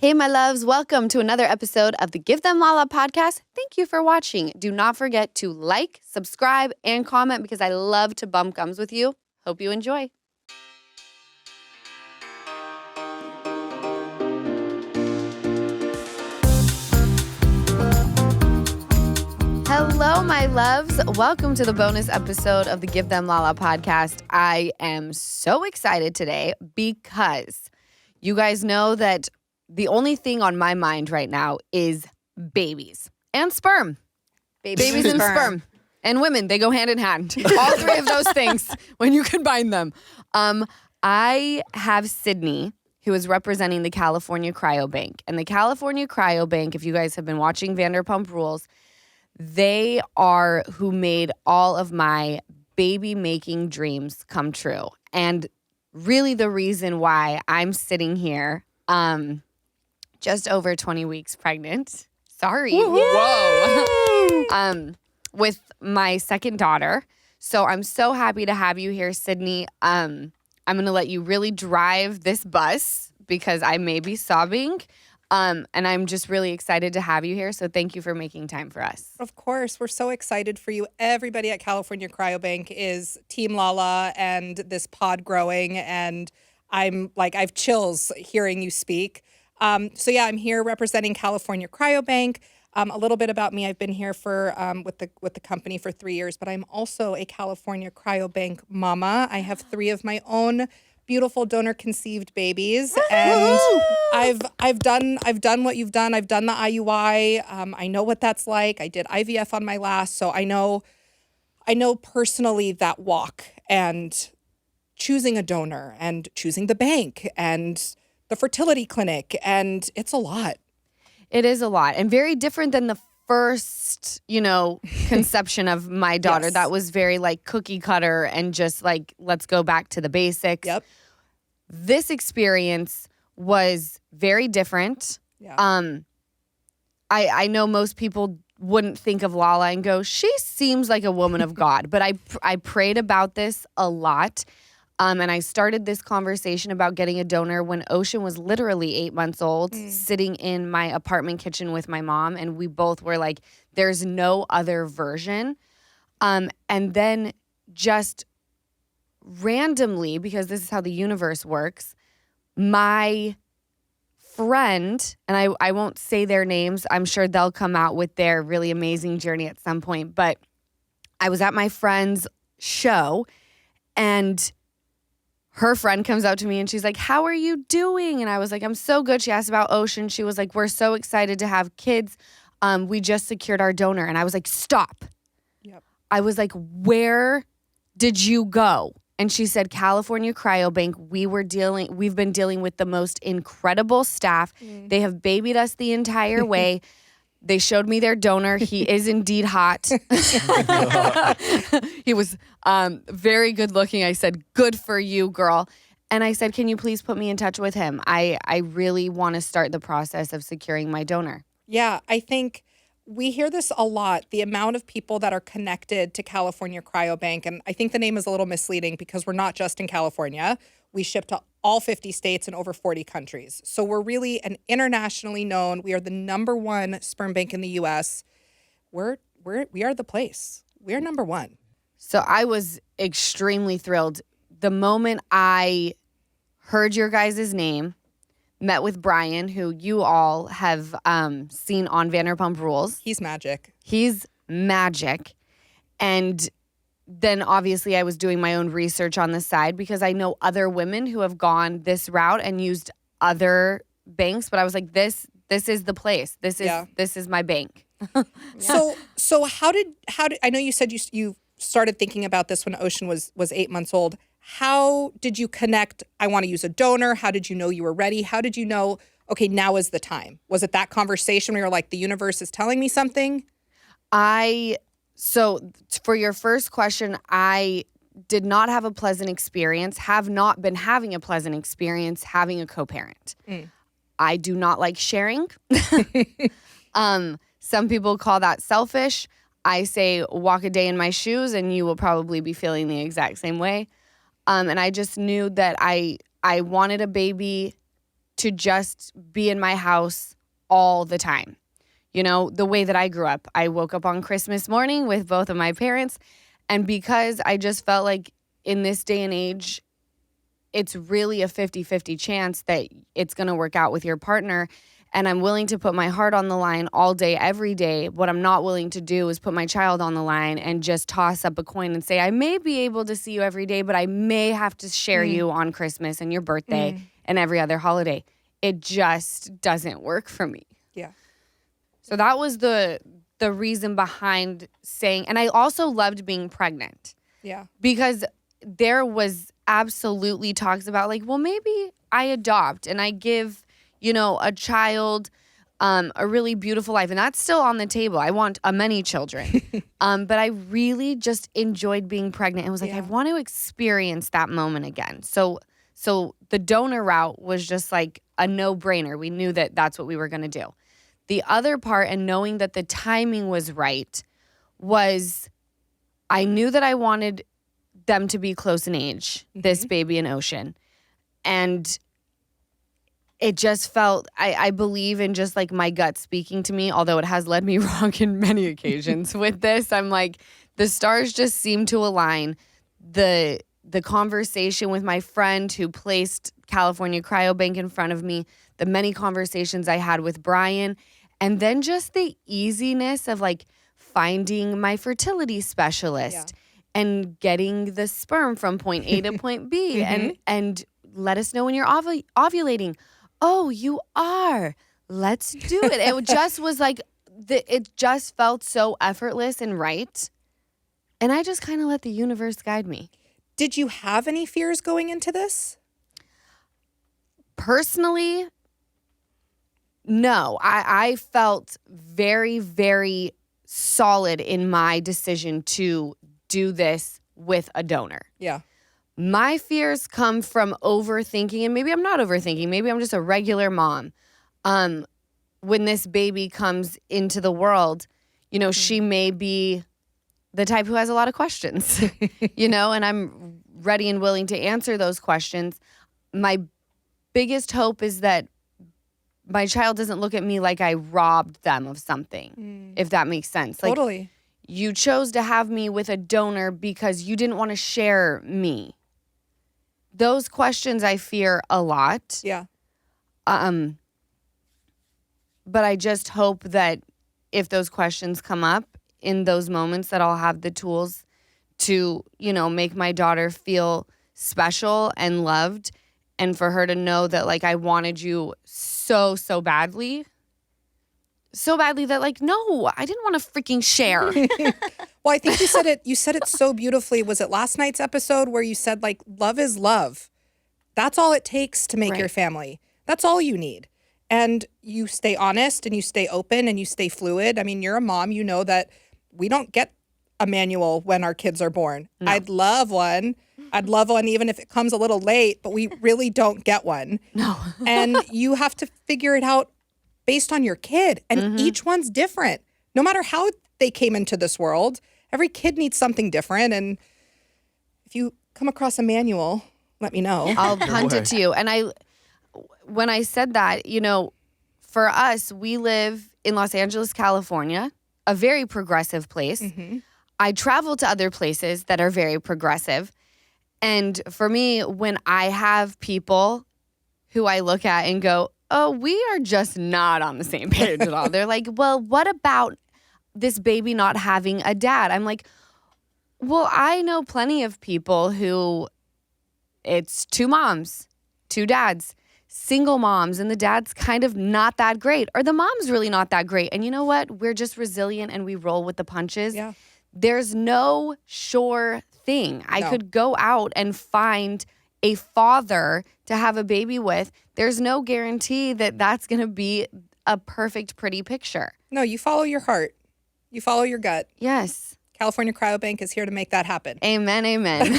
Hey, my loves, welcome to another episode of the Give Them Lala podcast. Thank you for watching. Do not forget to like, subscribe, and comment because I love to bump gums with you. Hope you enjoy. Hello, my loves. Welcome to the bonus episode of the Give Them Lala podcast. I am so excited today because you guys know that the only thing on my mind right now is babies and sperm. Babies and sperm. And women, they go hand in hand. All three of those things when you combine them. I have Sydney, who is representing the California Cryobank. And the California Cryobank, if you guys have been watching Vanderpump Rules, they are who made all of my baby-making dreams come true. And really the reason why I'm sitting here just over 20 weeks pregnant. Sorry. Whoa. With my second daughter. So I'm so happy to have you here, Sydney. I'm going to let you really drive this bus because I may be sobbing. And I'm just really excited to have you here. So thank you for making time for us. Of course. We're so excited for you. Everybody at California Cryobank is Team Lala and this pod growing. And I have chills hearing you speak. I'm here representing California Cryobank. A little bit about me. I've been here for with the company for 3 years, but I'm also a California Cryobank mama. I have 3 of my own beautiful donor-conceived babies, and I've done what you've done. I've done the IUI. I know what that's like. I did IVF on my last, so I know personally that walk and choosing a donor and choosing the bank and the fertility clinic, and it's a lot. It is a lot, and very different than the first, conception of my daughter. Yes. That was very like cookie cutter and just like, let's go back to the basics. Yep. This experience was very different. Yeah. I know most people wouldn't think of Lala and go, she seems like a woman of God, but I prayed about this a lot. And I started this conversation about getting a donor when Ocean was literally 8 months old, sitting in my apartment kitchen with my mom. And we both were like, there's no other version. And then just randomly, because this is how the universe works, my friend, and I won't say their names, I'm sure they'll come out with their really amazing journey at some point. But I was at my friend's show and her friend comes out to me and she's like, how are you doing? And I was like, I'm so good. She asked about Ocean. She was like, we're so excited to have kids. We just secured our donor. And I was like, stop. Yep. I was like, where did you go? And she said, California Cryobank. We've been dealing with the most incredible staff. They have babied us the entire way. They showed me their donor. He is indeed hot. He was very good looking. I said, good for you, girl. And I said, can you please put me in touch with him? I really want to start the process of securing my donor. Yeah, I think we hear this a lot, the amount of people that are connected to California Cryobank. And I think the name is a little misleading because we're not just in California. We ship to all 50 states and over 40 countries. So we're really an internationally known. We are the number 1 sperm bank in the U.S. We are the place. We are number 1. So I was extremely thrilled. The moment I heard your guys' name, met with Brian, who you all have seen on Vanderpump Rules. He's magic. He's magic. And then obviously I was doing my own research on the side because I know other women who have gone this route and used other banks, but I was like, this is the place. This is my bank. So how did I know you said you started thinking about this when Ocean was 8 months old. How did you connect? I want to use a donor. How did you know you were ready? How did you know, okay, now is the time? Was it that conversation where you're like, the universe is telling me something? So for your first question, I did not have a pleasant experience, have not been having a pleasant experience having a co-parent. I do not like sharing. Some people call that selfish. I say walk a day in my shoes and you will probably be feeling the exact same way. And I just knew that I wanted a baby to just be in my house all the time. You know, the way that I grew up, I woke up on Christmas morning with both of my parents. And because I just felt like in this day and age, it's really a 50-50 chance that it's going to work out with your partner. And I'm willing to put my heart on the line all day, every day. What I'm not willing to do is put my child on the line and just toss up a coin and say, I may be able to see you every day, but I may have to share you on Christmas and your birthday and every other holiday. It just doesn't work for me. Yeah. So that was the reason behind saying, and I also loved being pregnant. Yeah. Because there was absolutely talks about like, well, maybe I adopt and I give, you know, a child a really beautiful life. And that's still on the table. I want many children. But I really just enjoyed being pregnant and was like, I want to experience that moment again. So the donor route was just like a no-brainer. We knew that that's what we were going to do. The other part, and knowing that the timing was right, was I knew that I wanted them to be close in age, this baby and Ocean. And it just felt, I believe in just like my gut speaking to me, although it has led me wrong in many occasions with this. I'm like, the stars just seem to align. The conversation with my friend who placed California Cryobank in front of me, the many conversations I had with Brian, and then just the easiness of like finding my fertility specialist and getting the sperm from point A to point B and let us know when you're ovulating. Oh, you are. Let's do it. It just was like, it just felt so effortless and right. And I just kind of let the universe guide me. Did you have any fears going into this? Personally, no. I felt very, very solid in my decision to do this with a donor. Yeah. My fears come from overthinking, and maybe I'm not overthinking. Maybe I'm just a regular mom. When this baby comes into the world, you know, she may be the type who has a lot of questions, you know, and I'm ready and willing to answer those questions. My biggest hope is that my child doesn't look at me like I robbed them of something, if that makes sense. Totally. Like, you chose to have me with a donor because you didn't want to share me. Those questions I fear a lot. Yeah. But I just hope that if those questions come up in those moments, that I'll have the tools to, you know, make my daughter feel special and loved, and for her to know that like I wanted you so badly. So badly that like, no, I didn't want to freaking share. Well, I think you said it so beautifully. Was it last night's episode where you said like, love is love? That's all it takes to make your family. That's all you need. And you stay honest and you stay open and you stay fluid. I mean, you're a mom, you know that we don't get a manual when our kids are born. No. I'd love one even if it comes a little late, but we really don't get one. No. And you have to figure it out based on your kid. And each one's different. No matter how they came into this world, every kid needs something different. And if you come across a manual, let me know. I'll punt it to you. And when I said that, you know, for us, we live in Los Angeles, California, a very progressive place. I travel to other places that are very progressive. And for me, when I have people who I look at and go, oh, we are just not on the same page at all. They're like, well, what about this baby not having a dad? I'm like, well, I know plenty of people who it's 2 moms, 2 dads, single moms, and the dad's kind of not that great, or the mom's really not that great. And you know what? We're just resilient and we roll with the punches. Yeah. There's no sure thing. I could go out and find a father to have a baby with. There's no guarantee that that's going to be a perfect, pretty picture. No, you follow your heart. You follow your gut. Yes. California Cryobank is here to make that happen. Amen, amen.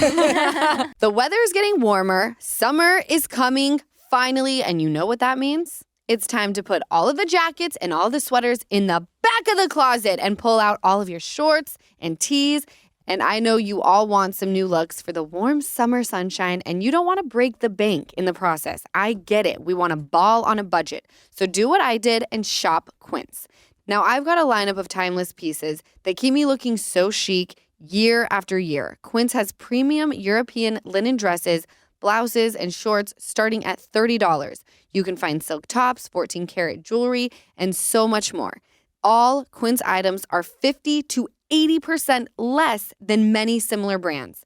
The weather is getting warmer. Summer is coming finally. And you know what that means? It's time to put all of the jackets and all the sweaters in the back of the closet and pull out all of your shorts and tees And I know you all want some new looks for the warm summer sunshine, and you don't want to break the bank in the process. I get it. We want to ball on a budget. So do what I did and shop Quince. Now, I've got a lineup of timeless pieces that keep me looking so chic year after year. Quince has premium European linen dresses, blouses, and shorts starting at $30. You can find silk tops, 14-karat jewelry, and so much more. All Quince items are 50 to 80% less than many similar brands.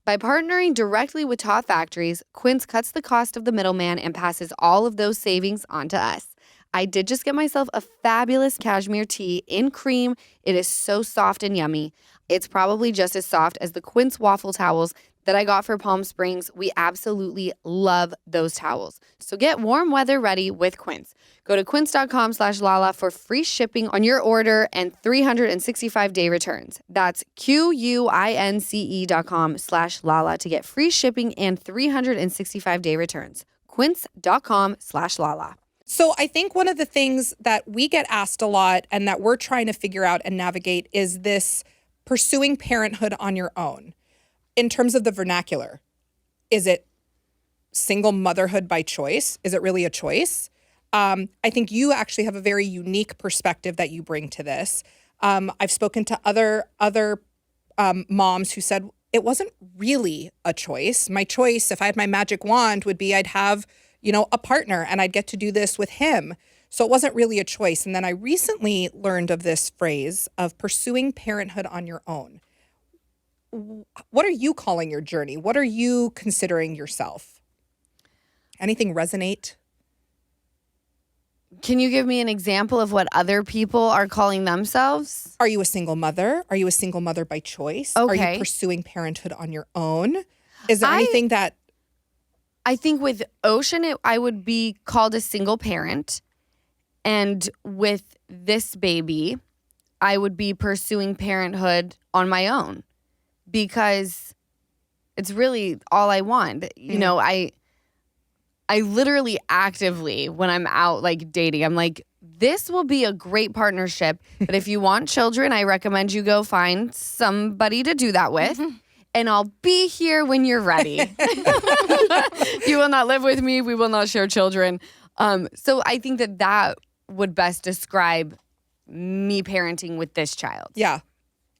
By partnering directly with top factories, Quince cuts the cost of the middleman and passes all of those savings on to us. I did just get myself a fabulous cashmere tee in cream. It is so soft and yummy. It's probably just as soft as the Quince waffle towels that I got for Palm Springs. We absolutely love those towels. So get warm weather ready with Quince. Go to quince.com/Lala for free shipping on your order and 365-day returns. That's QUINCE.com/Lala to get free shipping and 365-day returns. Quince.com/Lala. So I think one of the things that we get asked a lot and that we're trying to figure out and navigate is this pursuing parenthood on your own. In terms of the vernacular, is it single motherhood by choice? Is it really a choice? I think you actually have a very unique perspective that you bring to this. I've spoken to other moms who said it wasn't really a choice. My choice, if I had my magic wand, would be I'd have, a partner and I'd get to do this with him. So it wasn't really a choice. And then I recently learned of this phrase of pursuing parenthood on your own. What are you calling your journey? What are you considering yourself? Anything resonate? Can you give me an example of what other people are calling themselves? Are you a single mother? Are you a single mother by choice? Okay. Are you pursuing parenthood on your own? Is there anything that... I think with Ocean, I would be called a single parent. And with this baby, I would be pursuing parenthood on my own. Because it's really all I want. I literally actively, when I'm out dating, I'm like, this will be a great partnership. But if you want children, I recommend you go find somebody to do that with. And I'll be here when you're ready. You will not live with me. We will not share children. So I think that would best describe me parenting with this child. Yeah.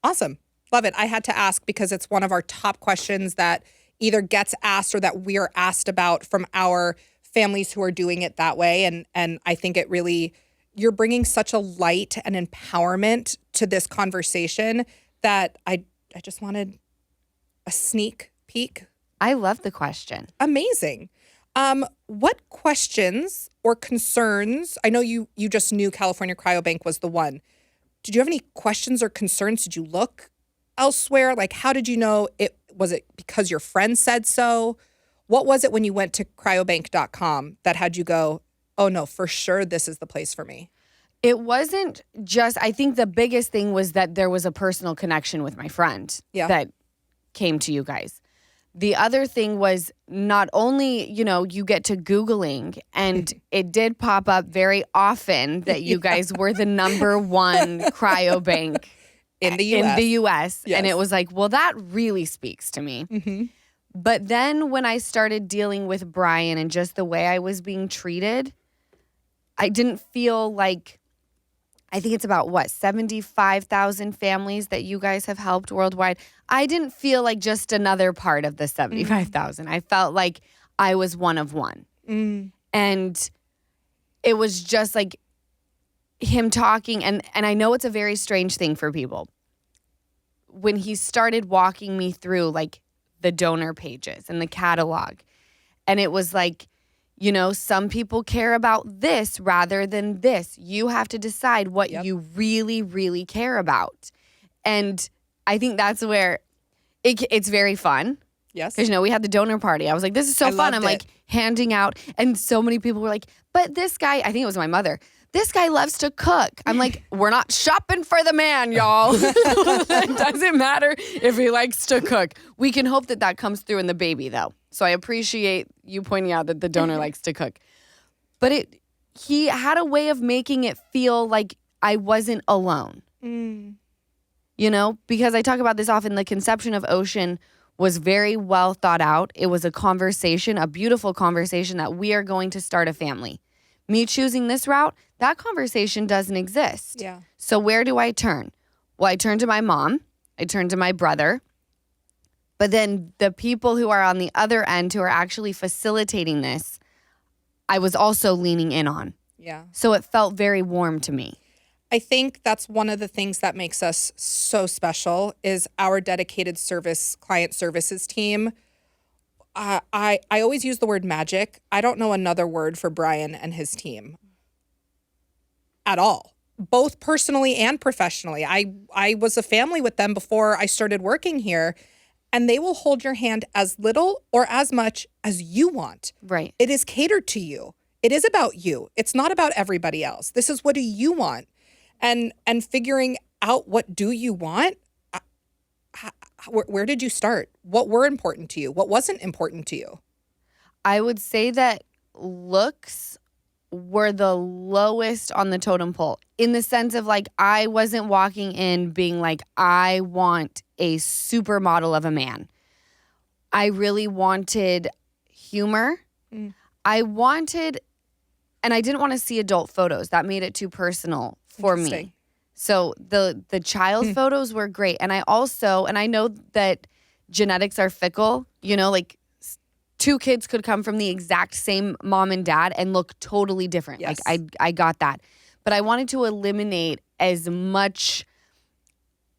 Awesome. Love it. I had to ask because it's one of our top questions that either gets asked or that we're asked about from our families who are doing it that way. And I think it really, you're bringing such a light and empowerment to this conversation that I just wanted a sneak peek. I love the question. Amazing. What questions or concerns, I know you just knew California Cryobank was the one. Did you have any questions or concerns? Did you look elsewhere? How did you know it? Was it because your friend said so? What was it when you went to cryobank.com that had you go, oh no, for sure this is the place for me? It wasn't just, I think the biggest thing was that there was a personal connection with my friend that came to you guys. The other thing was not only, you get to Googling and it did pop up very often that you guys were the number one cryobank in the U.S. Yes. And it was like, well, that really speaks to me. Mm-hmm. But then when I started dealing with Brian and just the way I was being treated, I didn't feel like, I think it's about 75,000 families that you guys have helped worldwide. I didn't feel like just another part of the 75,000. I felt like I was one of one. And it was just like him talking. And I know it's a very strange thing for people. When he started walking me through the donor pages and the catalog, and it was like, some people care about this rather than this. You have to decide what you really, really care about. And I think that's where it's very fun. Yes. Because, we had the donor party. I was like, this is so fun. I'm handing out. And so many people were like, but this guy, I think it was my mother, this guy loves to cook. I'm like, we're not shopping for the man, y'all. It doesn't matter if he likes to cook. We can hope that comes through in the baby, though. So I appreciate you pointing out that the donor likes to cook. But he had a way of making it feel like I wasn't alone. because I talk about this often, the conception of Ocean was very well thought out. It was a conversation, a beautiful conversation that we are going to start a family. Me choosing this route, that conversation doesn't exist. Yeah. So where do I turn? Well, I turn to my mom. I turn to my brother. But then the people who are on the other end who are actually facilitating this, I was also leaning in on. Yeah. So it felt very warm to me. I think that's one of the things that makes us so special is our dedicated client services team. I always use the word magic. I don't know another word for Brian and his team at all, both personally and professionally. I was a family with them before I started working here, and they will hold your hand as little or as much as you want. Right. It is catered to you. It is about you. It's not about everybody else. This is what do you want? And figuring out what do you want, where did you start? What were important to you? What wasn't important to you? I would say that looks were the lowest on the totem pole in the sense of like I wasn't walking in being like, I want a supermodel of a man. I really wanted humor. I wanted, and I didn't want to see adult photos. That made it too personal for me. So the child photos were great. And I know that genetics are fickle, like two kids could come from the exact same mom and dad and look totally different. Yes. Like I got that. But I wanted to eliminate as much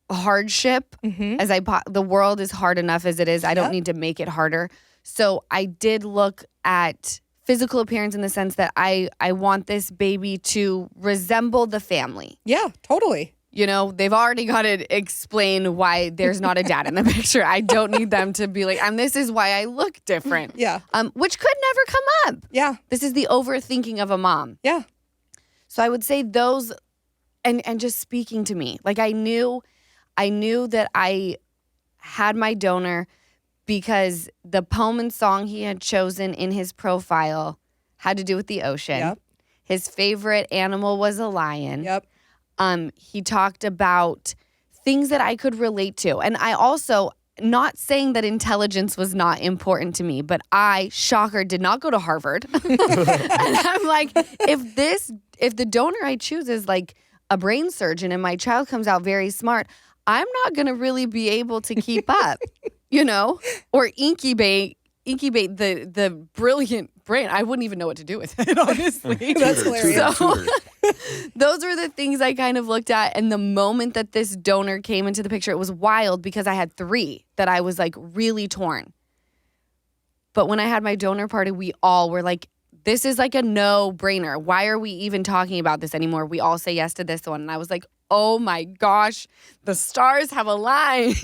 hardship as the world is hard enough as it is. I don't need to make it harder. So I did look at physical appearance in the sense that I want this baby to resemble the family. Yeah, totally. They've already got to explain why there's not a dad in the picture. I don't need them to be like, and this is why I look different. Yeah. Which could never come up. Yeah. This is the overthinking of a mom. Yeah. So I would say those, and just speaking to me, like I knew that I had my donor because the poem and song he had chosen in his profile had to do with the ocean. Yep. His favorite animal was a lion. Yep. He talked about things that I could relate to. And I also, not saying that intelligence was not important to me, but I, shocker, did not go to Harvard. And I'm like, if the donor I choose is like a brain surgeon and my child comes out very smart, I'm not going to really be able to keep up, or incubate the brilliant brain. I wouldn't even know what to do with it, honestly. That's hilarious. So those were the things I kind of looked at. And the moment that this donor came into the picture, it was wild because I had 3 that I was like really torn. But when I had my donor party, we all were like, this is like a no-brainer. Why are we even talking about this anymore? We all say yes to this one. And I was like, oh my gosh, the stars have aligned.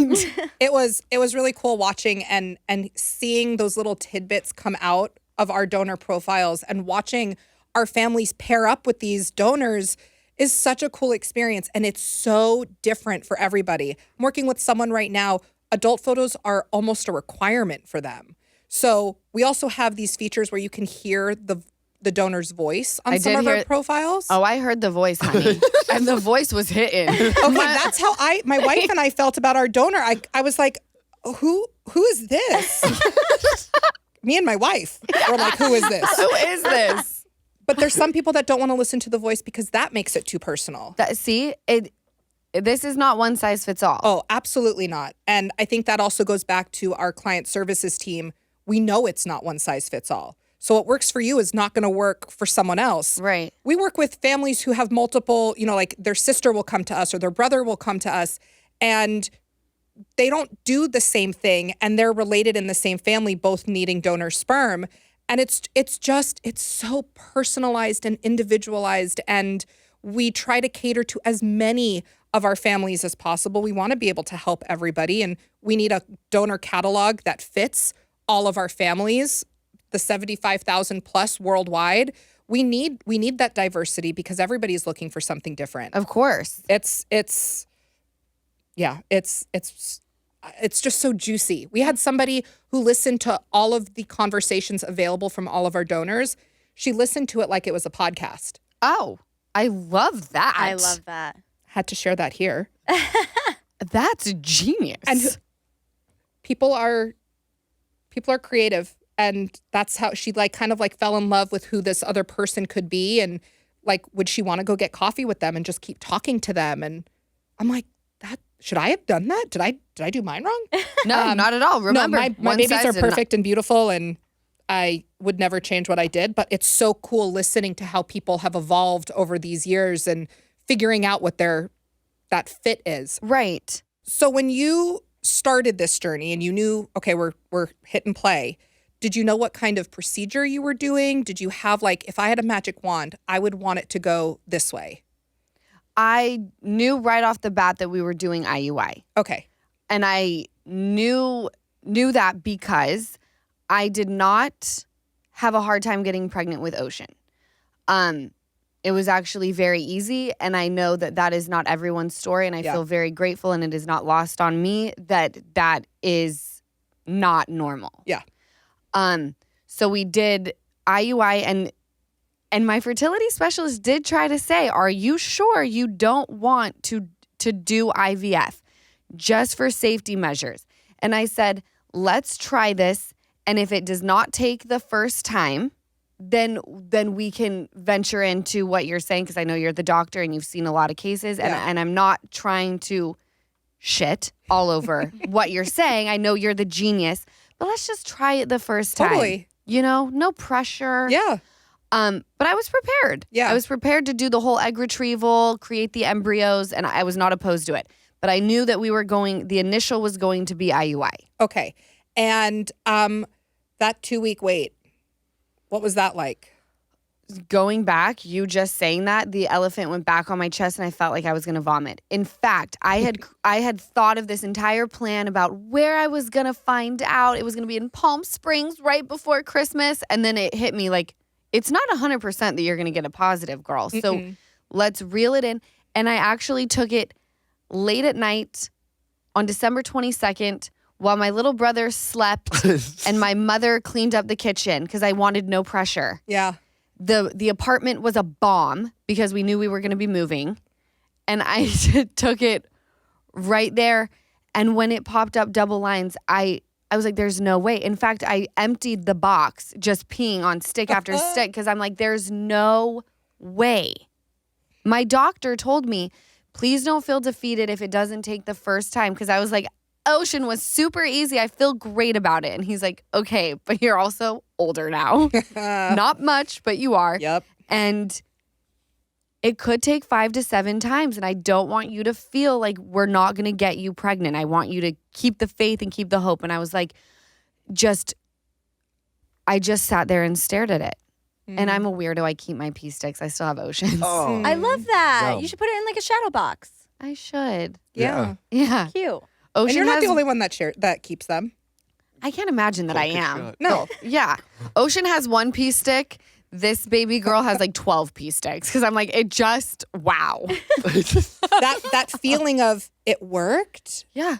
It was really cool watching and seeing those little tidbits come out of our donor profiles and watching our families pair up with these donors is such a cool experience. And it's so different for everybody. I'm working with someone right now. Adult photos are almost a requirement for them. So we also have these features where you can hear the donor's voice on some of our profiles. Oh, I heard the voice, honey. And the voice was hitting. Okay, that's how my wife and I felt about our donor. I was like, who is this? Me and my wife were like, who is this? Who is this? But there's some people that don't want to listen to the voice because that makes it too personal. This is not one size fits all. Oh, absolutely not. And I think that also goes back to our client services team. We know it's not one size fits all. So what works for you is not going to work for someone else. Right. We work with families who have multiple, like their sister will come to us or their brother will come to us and they don't do the same thing and they're related in the same family, both needing donor sperm. And it's so personalized and individualized. And we try to cater to as many of our families as possible. We want to be able to help everybody. And we need a donor catalog that fits all of our families, the 75,000 plus worldwide. We need that diversity because everybody's looking for something different. Of course. It's just so juicy. We had somebody who listened to all of the conversations available from all of our donors. She listened to it like it was a podcast. Oh, I love that. I love that. Had to share that here. That's genius. And people are creative, and that's how she like kind of like fell in love with who this other person could be, and like would she want to go get coffee with them and just keep talking to them? And I'm like, that should I have done that? Did I do mine wrong? No, not at all. Remember, no, my babies are perfect and beautiful, and I would never change what I did. But it's so cool listening to how people have evolved over these years and figuring out what that fit is. Right. So when you started this journey and you knew, okay, we're hit and play, did you know what kind of procedure you were doing? Did you have like, if I had a magic wand, I would want it to go this way? I knew right off the bat that we were doing IUI. Okay. And I knew that because I did not have a hard time getting pregnant with Ocean. It was actually very easy, and I know that is not everyone's story, and I feel very grateful, and it is not lost on me that is not normal. Yeah. So we did IUI, and my fertility specialist did try to say, are you sure you don't want to do IVF just for safety measures? And I said, let's try this, and if it does not take the first time, then we can venture into what you're saying, because I know you're the doctor and you've seen a lot of cases, and I'm not trying to shit all over what you're saying. I know you're the genius, but let's just try it the first time. Totally. You know, no pressure. Yeah. But I was prepared. Yeah. I was prepared to do the whole egg retrieval, create the embryos, and I was not opposed to it. But I knew that the initial was going to be IUI. Okay. And that 2-week wait, what was that like? Going back, you just saying that, the elephant went back on my chest and I felt like I was going to vomit. In fact, I had thought of this entire plan about where I was going to find out. It was going to be in Palm Springs right before Christmas. And then it hit me like, it's not 100% that you're going to get a positive, girl. So let's reel it in. And I actually took it late at night on December 22nd while my little brother slept and my mother cleaned up the kitchen because I wanted no pressure. Yeah. The apartment was a bomb because we knew we were going to be moving. And I took it right there. And when it popped up double lines, I was like, there's no way. In fact, I emptied the box just peeing on stick after stick because I'm like, there's no way. My doctor told me, please don't feel defeated if it doesn't take the first time, because I was like, Ocean was super easy. I feel great about it. And he's like, okay, but you're also older now. Not much, but you are. Yep. And it could take 5 to 7 times. And I don't want you to feel like we're not going to get you pregnant. I want you to keep the faith and keep the hope. And I was like, I just sat there and stared at it. And I'm a weirdo. I keep my pee sticks. I still have Oceans. Oh. I love that. Wow. You should put it in like a shadow box. I should. Yeah. Yeah. Cute. Ocean And you're not has, the only one that keeps them. I can't imagine that I am. shot. No. Yeah. Ocean has 1 pee stick. This baby girl has like 12 pee sticks because I'm like, wow. that feeling of it worked. Yeah.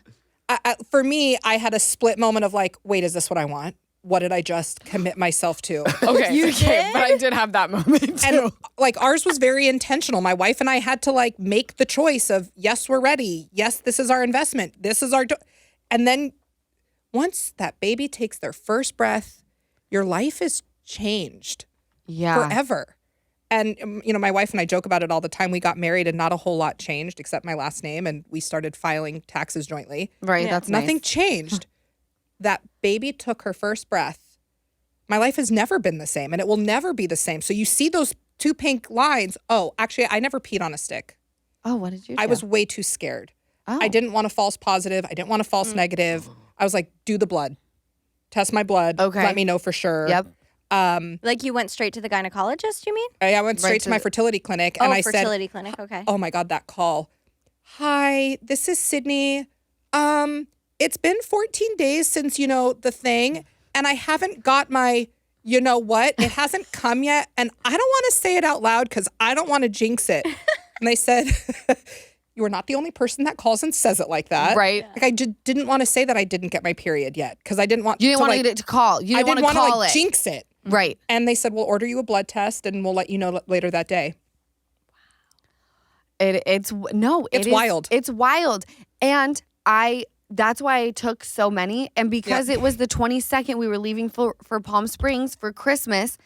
For me, I had a split moment of like, wait, is this what I want? What did I just commit myself to? Okay. You did? But I did have that moment too. And like ours was very intentional. My wife and I had to like make the choice of, yes, we're ready. Yes, this is our investment. This is our, and then once that baby takes their first breath, your life is changed forever. And, my wife and I joke about it all the time. We got married and not a whole lot changed except my last name. And we started filing taxes jointly. Right. Yeah. That's Nothing nice. changed. That baby took her first breath. My life has never been the same, and it will never be the same. So you see those 2 pink lines. Oh, actually, I never peed on a stick. Oh, what did you do? I was way too scared. Oh. I didn't want a false positive. I didn't want a false negative. I was like, do the blood. Test my blood. Okay. Let me know for sure. Yep. Like you went straight to the gynecologist, you mean? I went straight Right to my fertility clinic, and I said, fertility clinic. Okay. oh my God, that call. Hi, this is Sydney. It's been 14 days since, the thing, and I haven't got my, you know what? It hasn't come yet, and I don't want to say it out loud because I don't want to jinx it. And they said, you are not the only person that calls and says it like that. Right. Like I didn't want to say that I didn't get my period yet because I didn't want You didn't to want like, to call. You I didn't didn't want to call like it. jinx it. Right. And they said, we'll order you a blood test and we'll let you know later that day. It's wild. It's wild. And that's why I took so many. And because it was the 22nd, we were leaving for Palm Springs for Christmas.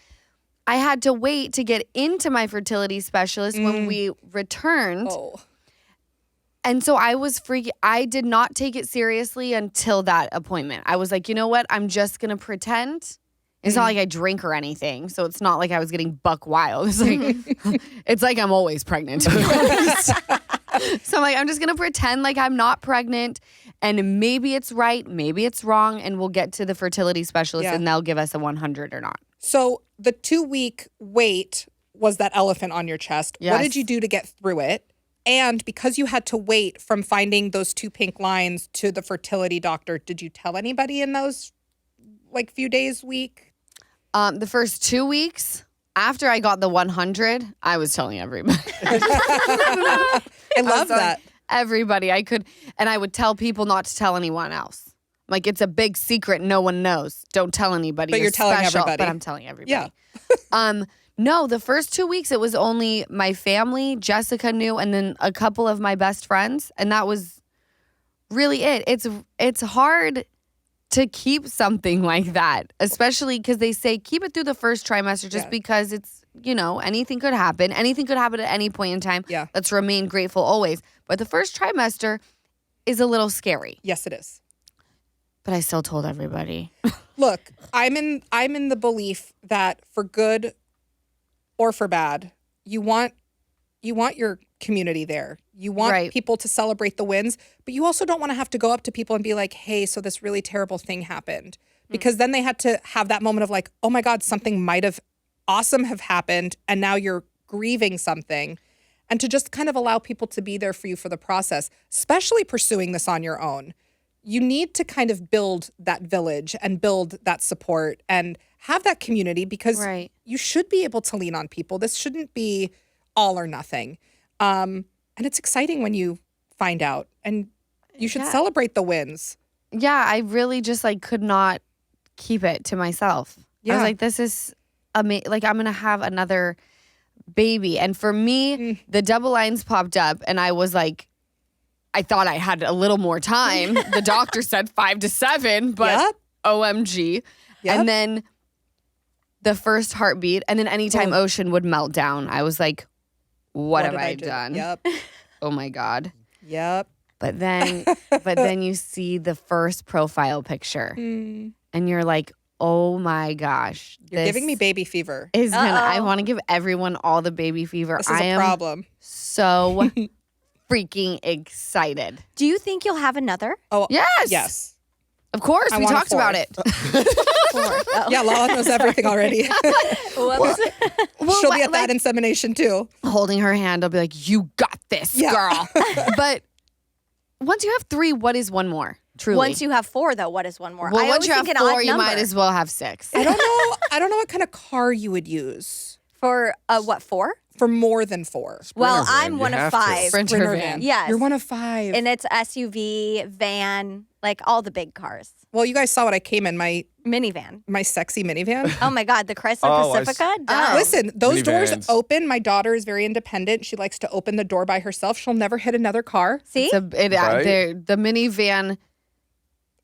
I had to wait to get into my fertility specialist when we returned. Oh. And so I was freaking. I did not take it seriously until that appointment. I was like, you know what? I'm just going to pretend. It's not like I drink or anything. So it's not like I was getting buck wild. It's like I'm always pregnant, to be honest. So I'm like, I'm just going to pretend like I'm not pregnant. And maybe it's right, maybe it's wrong. And we'll get to the fertility specialist and they'll give us a 100 or not. So the 2-week wait was that elephant on your chest. Yes. What did you do to get through it? And because you had to wait from finding those 2 pink lines to the fertility doctor, did you tell anybody in those few days, week? The first 2 weeks after I got the 100, I was telling everybody. I love that. Everybody I could. And I would tell people not to tell anyone else. Like, it's a big secret. No one knows. Don't tell anybody. But you're telling special, everybody. But I'm telling everybody. Yeah. No, the first 2 weeks, it was only my family, Jessica knew, and then a couple of my best friends. And that was really it. It's hard to keep something like that, especially because they say keep it through the first trimester just because it's, anything could happen. Anything could happen at any point in time. Yeah. Let's remain grateful always. But the first trimester is a little scary. Yes, it is. But I still told everybody. Look, I'm in the belief that for good or for bad, you want your community there. You want people to celebrate the wins, but you also don't want to have to go up to people and be like, hey, so this really terrible thing happened. Because then they had to have that moment of like, oh my God, something might have awesome have happened, and now you're grieving something. And to just kind of allow people to be there for you for the process, especially pursuing this on your own. You need to kind of build that village and build that support and have that community because you should be able to lean on people. This shouldn't be all or nothing. And it's exciting when you find out, and you should celebrate the wins. Yeah, I really just could not keep it to myself. I was like, this is amazing. Like, I'm going to have another baby. And for me, the double lines popped up and I was like, I thought I had a little more time. The doctor said 5 to 7, but OMG. Yep. And then the first heartbeat, and then anytime Ocean would melt down, I was like, what have I done? Yep. Oh my God. Yep. But then you see the first profile picture and you're like, oh my gosh. You're giving me baby fever. I want to give everyone all the baby fever. This is a problem. So freaking excited. Do you think you'll have another? Oh, yes. Yes. Of course. We talked about it. Yeah, Lala knows everything already. She'll be at that insemination too. Holding her hand, I'll be like, you got this, girl. But once you have 3, what is one more? Truly. Once you have 4, though, what is one more? Well, I once you have think 4, you might as well have 6. I don't know what kind of car you would use. For what, 4? For more than 4. Well, I'm one of 5. Sprinter van. Yes. You're one of 5. And it's SUV, van, like all the big cars. Well, you guys saw what I came in, my Minivan. sexy minivan. Oh my God, the Chrysler Pacifica? Listen, those Minivans. doors open. My daughter is very independent. She likes to open the door by herself. She'll never hit another car. See? The minivan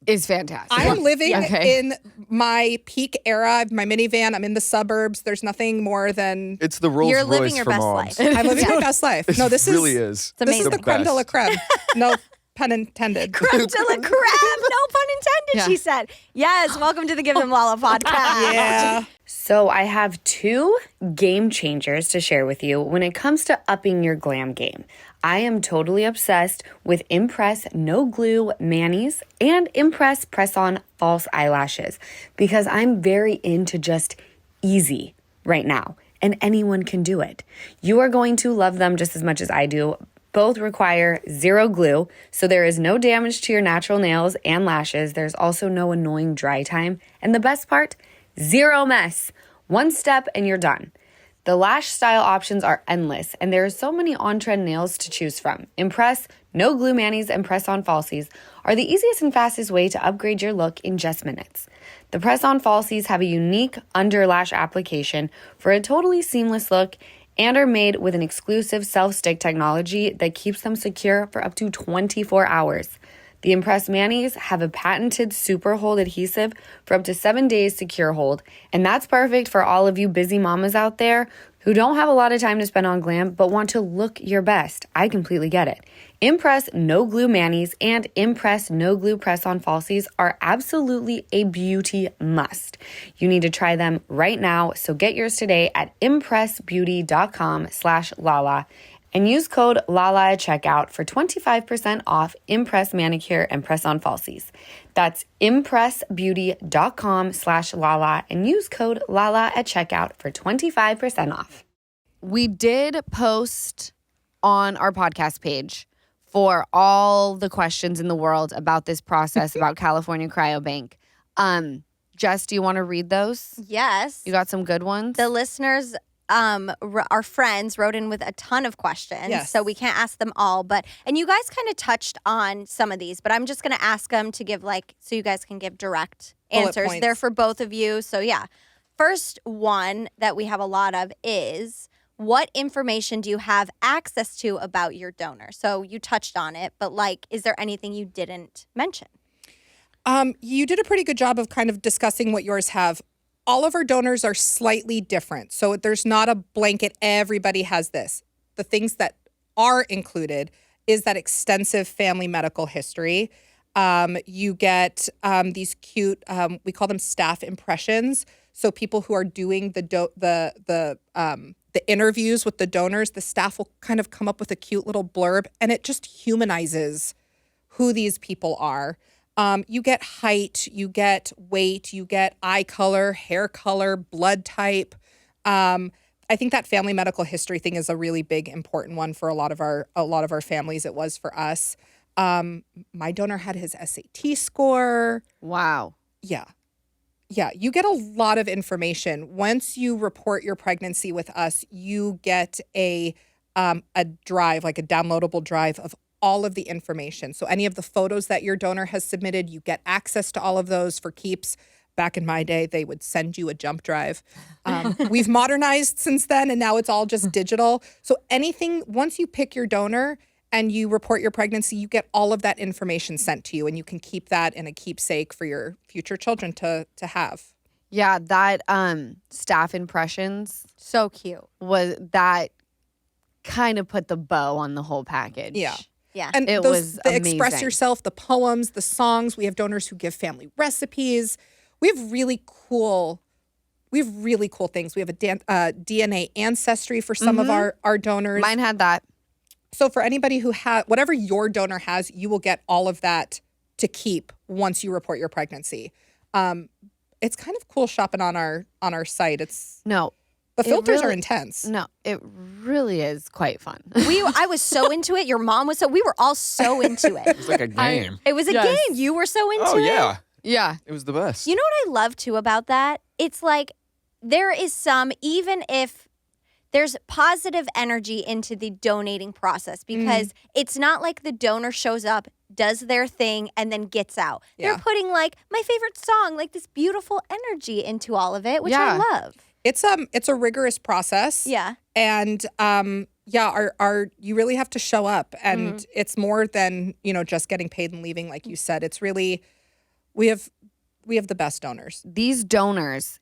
is fantastic. I am living in my peak era. I have my minivan. I'm in the suburbs. There's nothing more than It's the Rolls You're Royce living your for best moms. life. I'm living my best life. No, this really is. It's amazing. This is the creme de la creme. No pun intended. Creme de la creme. No pun intended, she said. Yes, welcome to the Give Them Lala podcast. Yeah. So I have 2 game changers to share with you when it comes to upping your glam game. I am totally obsessed with Impress No Glue Manis and Impress Press-On False Eyelashes because I'm very into just easy right now, and anyone can do it. You are going to love them just as much as I do. Both require 0 glue, so there is no damage to your natural nails and lashes. There's also no annoying dry time. And the best part, 0 mess. 1 step and you're done. The lash style options are endless, and there are so many on-trend nails to choose from. Impress, No Glue Manis, and Press-On Falsies are the easiest and fastest way to upgrade your look in just minutes. The Press-On Falsies have a unique under lash application for a totally seamless look, and are made with an exclusive self-stick technology that keeps them secure for up to 24 hours. The Impress Manis have a patented super hold adhesive for up to 7 days secure hold, and that's perfect for all of you busy mamas out there who don't have a lot of time to spend on glam but want to look your best. I completely get it. Impress No Glue Manis and Impress No Glue Press-On Falsies are absolutely a beauty must. You need to try them right now, so get yours today at impressbeauty.com/Lala and use code LALA at checkout for 25% off Impress Manicure and Press-On Falsies. That's impressbeauty.com/Lala and use code LALA at checkout for 25% off. We did post on our podcast page for all the questions in the world about this process, about California Cryobank. Jess, do you want to read those? Yes. You got some good ones? The listeners, our friends, wrote in with a ton of questions. Yes. So we can't ask them all. And you guys kind of touched on some of these, but I'm just going to ask them to give so you guys can give direct Bullet answers. points. They're for both of you. So yeah. First one that we have a lot of is, what information do you have access to about your donor? So you touched on it, but is there anything you didn't mention? You did a pretty good job of kind of discussing what yours have. All of our donors are slightly different. So there's not a blanket, everybody has this. The things that are included is that extensive family medical history. You get these cute, we call them staff impressions. So people who are doing the interviews with the donors, the staff will kind of come up with a cute little blurb, and it just humanizes who these people are. You get height, you get weight, you get eye color, hair color, blood type. I think that family medical history thing is a really big, important one for a lot of our families. It was for us. My donor had his SAT score. Wow. Yeah. You get a lot of information. Once you report your pregnancy with us, you get a drive, like a downloadable drive of all of the information. So any of the photos that your donor has submitted, you get access to all of those for keeps. Back in my day, they would send you a jump drive. We've modernized since then, and now it's all just digital. So anything, once you pick your donor and you report your pregnancy, you get all of that information sent to you, and you can keep that in a keepsake for your future children to have. Yeah, that staff impressions So cute. was that kind of put the bow on the whole package. Yeah. Yeah. And It those, was the express amazing. yourself, the poems, the songs. We have donors who give family recipes. We have really cool things. We have a DNA ancestry for some of our donors. Mine had that. So for anybody who has, whatever your donor has, you will get all of that to keep once you report your pregnancy. It's kind of cool shopping on our site. No, The filters are really- intense. no, it really is quite fun. I was so into it. Your mom was we were all so into it. It's like a game. It was a Yes. game. You were so into Oh, it. yeah. Yeah. It was the best. You know what I love too about that? It's there is even if there's positive energy into the donating process, because it's not like the donor shows up, does their thing, and then gets out. Yeah. They're putting my favorite song, this beautiful energy into all of it, which I Yeah. love. It's a rigorous process. Yeah. And you really have to show up, and it's more than, just getting paid and leaving, like you said. It's really, we have the best donors. These donors,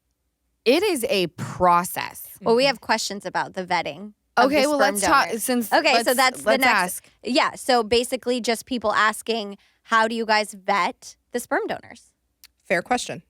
it is a process. Well, we have questions about the vetting. Okay, of the well, sperm let's talk. donors. Since Okay, so let's- that's the let's next. ask. Yeah, so basically just people asking, how do you guys vet the sperm donors? Fair question.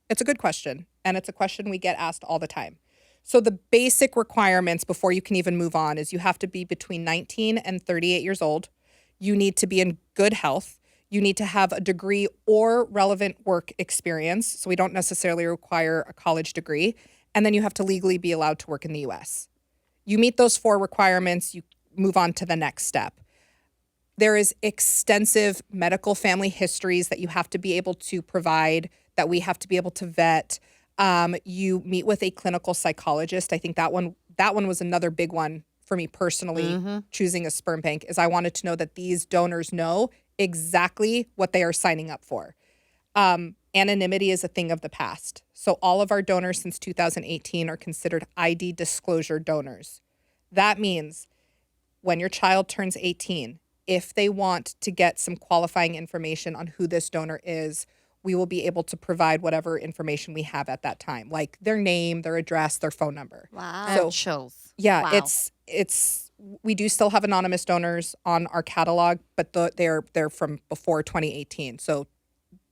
It's a good question, and it's a question we get asked all the time. So the basic requirements before you can even move on is you have to be between 19 and 38 years old. You need to be in good health. You need to have a degree or relevant work experience. So we don't necessarily require a college degree. And then you have to legally be allowed to work in the U.S. You meet those 4 requirements, you move on to the next step. There is extensive medical family histories that you have to be able to provide, that we have to be able to vet. You meet with a clinical psychologist. I think that one was another big one for me personally, choosing a sperm bank, is I wanted to know that these donors know exactly what they are signing up for. Anonymity is a thing of the past. So all of our donors since 2018 are considered ID disclosure donors. That means when your child turns 18, if they want to get some qualifying information on who this donor is, we will be able to provide whatever information we have at that time, like their name, their address, their phone number. Wow. I have chills. Yeah, Wow. it's we do still have anonymous donors on our catalog, but they're from before 2018. So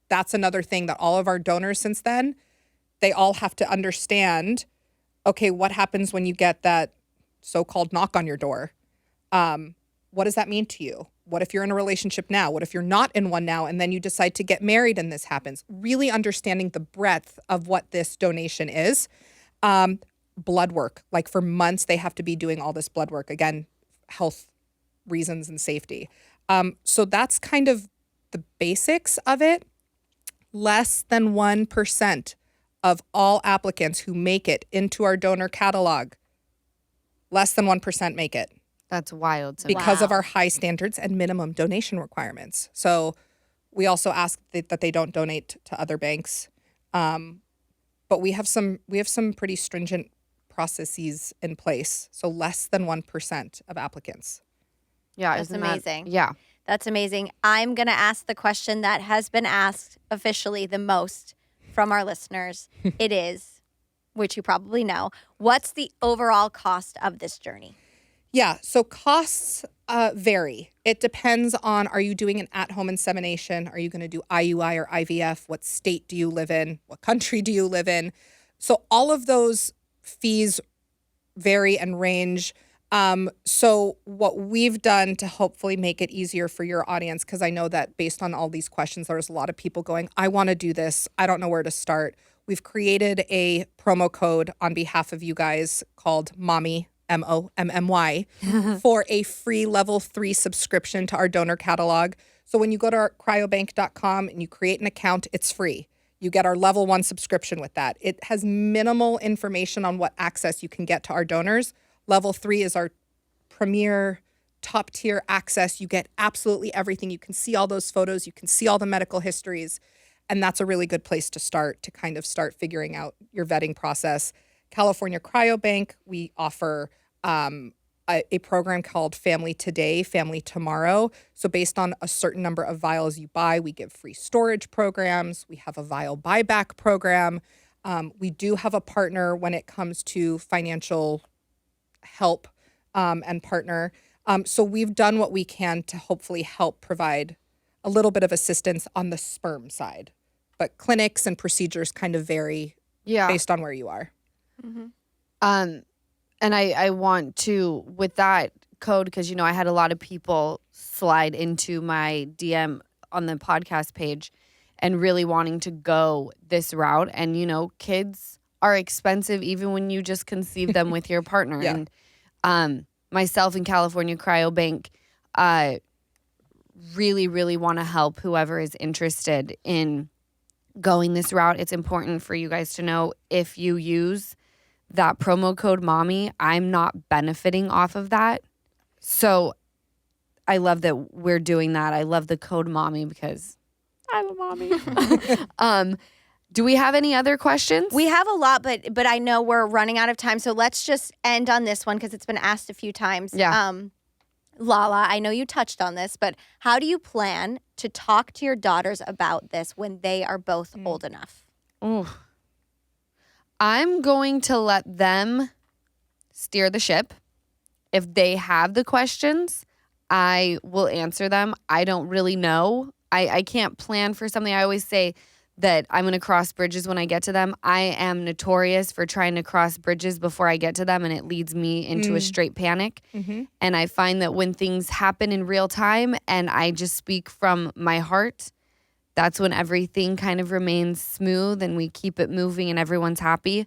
that's another thing that all of our donors since then, they all have to understand, okay, what happens when you get that so-called knock on your door? What does that mean to you? What if you're in a relationship now? What if you're not in one now and then you decide to get married and this happens? Really understanding the breadth of what this donation is. Blood work, like for months, they have to be doing all this blood work. Again, health reasons and safety. So that's kind of the basics of it. Less than 1% of all applicants who make it into our donor catalog, less than 1% make it. That's wild to me. Because of Wow. our high standards and minimum donation requirements. So we also ask that they don't donate to other banks. But we have some pretty stringent processes in place. So less than 1% of applicants. Yeah, That's isn't that- amazing. yeah. That's amazing. I'm going to ask the question that has been asked officially the most from our listeners. It is, which you probably know, what's the overall cost of this journey? Yeah, so costs vary. It depends on, are you doing an at-home insemination? Are you going to do IUI or IVF? What state do you live in? What country do you live in? So all of those fees vary and range. So what we've done to hopefully make it easier for your audience, because I know that based on all these questions, there's a lot of people going, I want to do this. I don't know where to start. We've created a promo code on behalf of you guys called MOMMY, MOMMY, for a free level 3 subscription to our donor catalog. So when you go to our cryobank.com and you create an account, it's free. You get our level 1 subscription with that. It has minimal information on what access you can get to our donors. Level 3 is our premier top tier access. You get absolutely everything. You can see all those photos. You can see all the medical histories. And that's a really good place to start, to kind of start figuring out your vetting process. California Cryobank, we offer a program called Family Today, Family Tomorrow. So based on a certain number of vials you buy, we give free storage programs. We have a vial buyback program. We do have a partner when it comes to financial help and partner. So we've done what we can to hopefully help provide a little bit of assistance on the sperm side. But clinics and procedures kind of vary Yeah. based on where you are. And I want to, with that code, because, I had a lot of people slide into my DM on the podcast page and really wanting to go this route. And, kids are expensive even when you just conceive them with your partner. Yeah. And myself and California Cryobank really, really want to help whoever is interested in going this route. It's important for you guys to know, if you use that promo code MOMMY, I'm not benefiting off of that. So I love that we're doing that. I love the code MOMMY because I'm a mommy. Do we have any other questions? We have a lot, but I know we're running out of time. So let's just end on this one because it's been asked a few times. Yeah. Lala, I know you touched on this, but how do you plan to talk to your daughters about this when they are both old enough? Ooh. I'm going to let them steer the ship. If they have the questions, I will answer them. I don't really know. I can't plan for something. I always say that I'm going to cross bridges when I get to them. I am notorious for trying to cross bridges before I get to them, and it leads me into a straight panic. Mm-hmm. And I find that when things happen in real time and I just speak from my heart, that's when everything kind of remains smooth and we keep it moving and everyone's happy.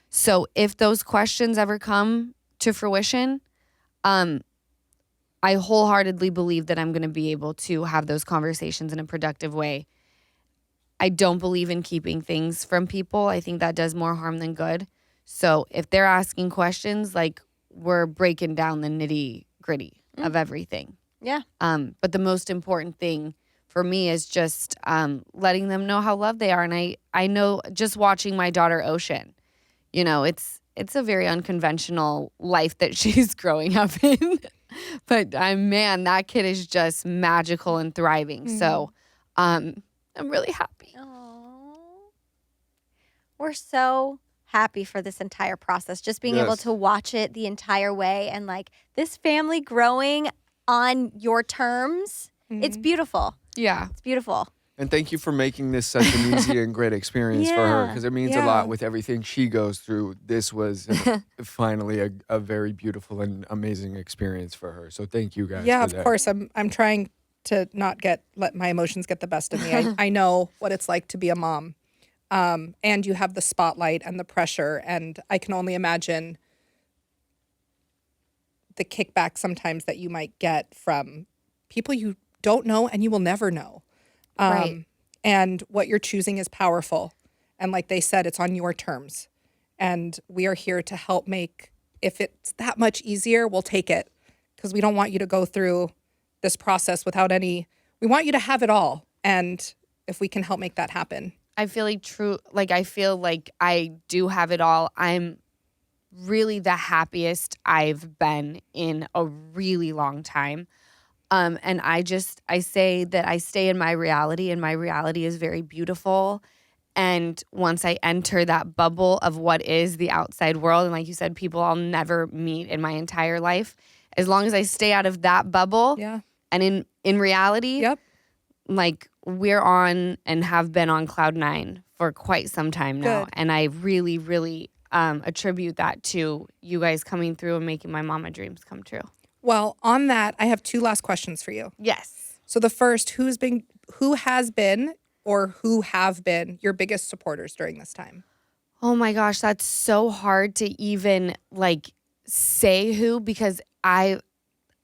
So if those questions ever come to fruition, I wholeheartedly believe that I'm going to be able to have those conversations in a productive way. I don't believe in keeping things from people. I think that does more harm than good. So if they're asking questions, like, we're breaking down the nitty gritty of everything. Yeah. But the most important thing for me is just letting them know how loved they are. And I know, just watching my daughter Ocean, it's it's a very unconventional life that she's growing up in. But man, that kid is just magical and thriving. So I'm really happy. Oh, we're so happy for this entire process. Just being able to watch it the entire way and like this family growing on your terms. It's beautiful. Yeah. It's beautiful. And thank you for making this such an easy and great experience for her, because it means a lot with everything she goes through. This was finally a very beautiful and amazing experience for her. So thank you guys. Yeah, for of that. course. I'm trying to not let my emotions get the best of me. I know what it's like to be a mom. And you have the spotlight and the pressure, and I can only imagine the kickback sometimes that you might get from people you don't know and you will never know. Right. And what you're choosing is powerful. And like they said, it's on your terms. And we are here to help make, if it's that much easier, we'll take it. Because we don't want you to go through this process without we want you to have it all. And if we can help make that happen. I feel like I do have it all. I'm really the happiest I've been in a really long time. And I say that I stay in my reality, and my reality is very beautiful. And once I enter that bubble of what is the outside world, and like you said, people I'll never meet in my entire life, as long as I stay out of that bubble and in reality, like we're on and have been on cloud 9 for quite some time now. Good. And I really, really attribute that to you guys coming through and making my mama dreams come true. Well, on that, I have 2 last questions for you. Yes. So the first, who has been your biggest supporters during this time? Oh my gosh, that's so hard to even like say who, because I've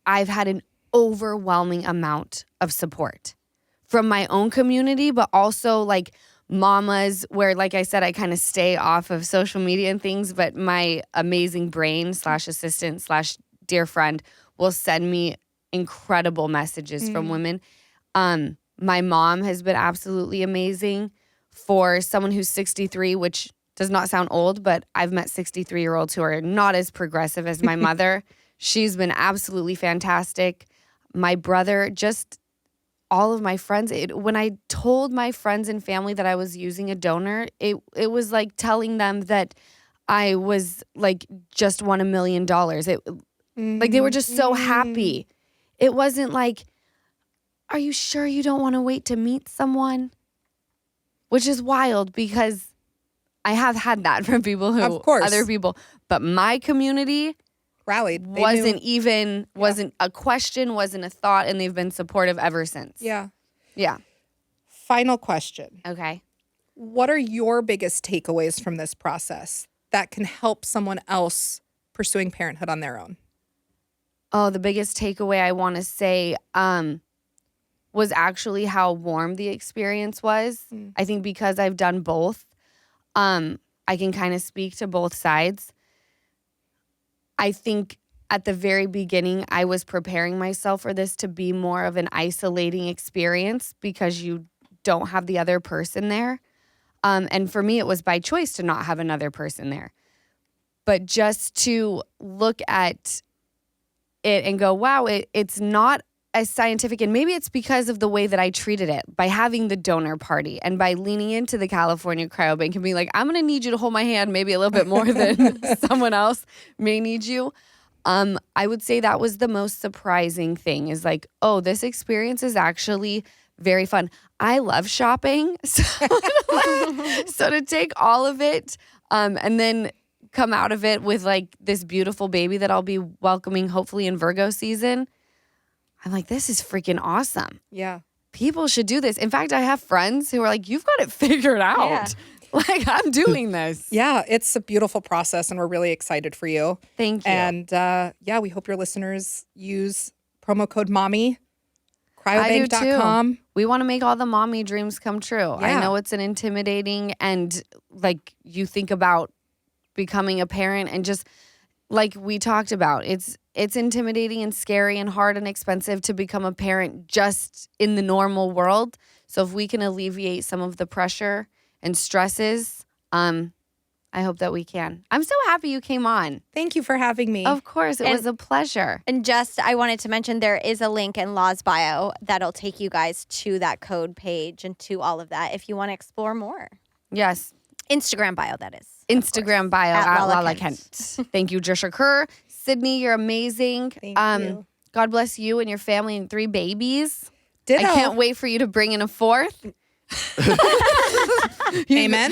had an overwhelming amount of support from my own community, but also like mamas where, like I said, I kind of stay off of social media and things, but my amazing brain / assistant / dear friend will send me incredible messages from women. My mom has been absolutely amazing. For someone who's 63, which does not sound old, but I've met 63-year-olds who are not as progressive as my mother. She's been absolutely fantastic. My brother, just all of my friends. When I told my friends and family that I was using a donor, it was like telling them that I was like just won $1 million. Like they were just so happy. It wasn't like, are you sure you don't want to wait to meet someone? Which is wild because I have had that from people Of course. other people. But my community Rallied. They wasn't a question, wasn't a thought, and they've been supportive ever since. Yeah. Yeah. Final question. Okay. What are your biggest takeaways from this process that can help someone else pursuing parenthood on their own? Oh, the biggest takeaway I want to say was actually how warm the experience was. I think because I've done both, I can kind of speak to both sides. I think at the very beginning, I was preparing myself for this to be more of an isolating experience because you don't have the other person there. And for me, it was by choice to not have another person there. But just to look at it and go, wow, it's not as scientific. And maybe it's because of the way that I treated it by having the donor party and by leaning into the California Cryobank and being like, I'm going to need you to hold my hand maybe a little bit more than someone else may need you. I would say that was the most surprising thing is like, oh, this experience is actually very fun. I love shopping. So to take all of it and then come out of it with like this beautiful baby that I'll be welcoming hopefully in Virgo season. I'm like, this is freaking awesome. Yeah. People should do this. In fact, I have friends who are like, you've got it figured out. Yeah. Like, I'm doing this. Yeah, it's a beautiful process, and we're really excited for you. Thank you. And we hope your listeners use promo code MOMMY, I do too. cryobank.com. We want to make all the mommy dreams come true. Yeah. I know it's an intimidating and like you think about becoming a parent and just like we talked about, it's intimidating and scary and hard and expensive to become a parent just in the normal world. So if we can alleviate some of the pressure and stresses, I I hope that we can. I'm so happy you came on. Thank you for having me. Of course, it was a pleasure. And just, I wanted to mention there is a link in Law's bio that'll take you guys to that code page and to all of that if you want to explore more. Yes. Instagram bio, that is. Instagram bio at Lala Kent. Thank you, Trisha Kerr. Sydney, you're amazing. Thank you. God bless you and your family and 3 babies. Ditto. I can't wait for you to bring in a 4th. Amen.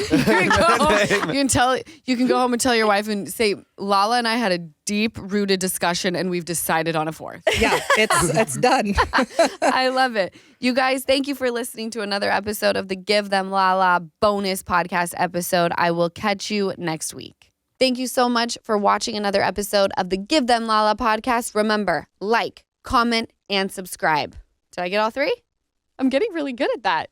You can go home and tell your wife and say, Lala and I had a deep-rooted discussion and we've decided on a 4th. Yeah, it's done. I love it. You guys, thank you for listening to another episode of the Give Them Lala bonus podcast episode. I will catch you next week. Thank you so much for watching another episode of the Give Them Lala podcast. Remember, like, comment, and subscribe. Did I get all 3? I'm getting really good at that.